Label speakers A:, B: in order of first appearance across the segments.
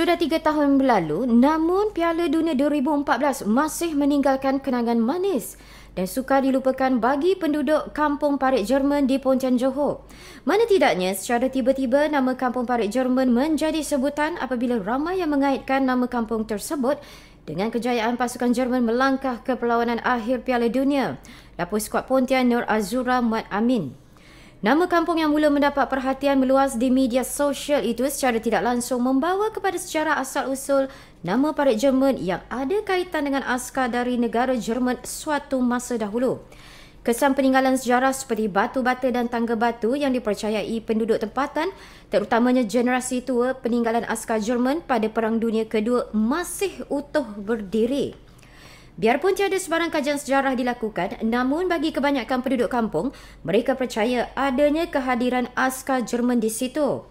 A: Sudah 3 tahun berlalu, namun Piala Dunia 2014 masih meninggalkan kenangan manis dan sukar dilupakan bagi penduduk Kampung Parit Jerman di Pontian Johor. Mana tidaknya, secara tiba-tiba nama Kampung Parit Jerman menjadi sebutan apabila ramai yang mengaitkan nama kampung tersebut dengan kejayaan pasukan Jerman melangkah ke perlawanan akhir Piala Dunia. Lapor skuad Pontian Nur Azura Mat Amin. Nama kampung yang mula mendapat perhatian meluas di media sosial itu secara tidak langsung membawa kepada sejarah asal-usul nama Parit Jerman yang ada kaitan dengan askar dari negara Jerman suatu masa dahulu. Kesan peninggalan sejarah seperti batu bata dan tangga batu yang dipercayai penduduk tempatan, terutamanya generasi tua peninggalan askar Jerman pada Perang Dunia Kedua, masih utuh berdiri. Biarpun tiada sebarang kajian sejarah dilakukan, namun bagi kebanyakan penduduk kampung, mereka percaya adanya kehadiran askar Jerman di situ.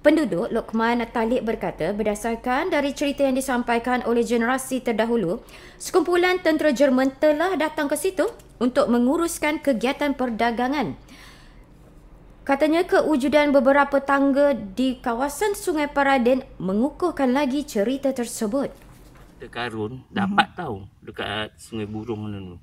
A: Penduduk Lokman Talib berkata, berdasarkan dari cerita yang disampaikan oleh generasi terdahulu, sekumpulan tentera Jerman telah datang ke situ untuk menguruskan kegiatan perdagangan. Katanya kewujudan beberapa tangga di kawasan Sungai Paradin mengukuhkan lagi cerita tersebut.
B: Karun dapat tahu dekat Sungai Burung mana tu.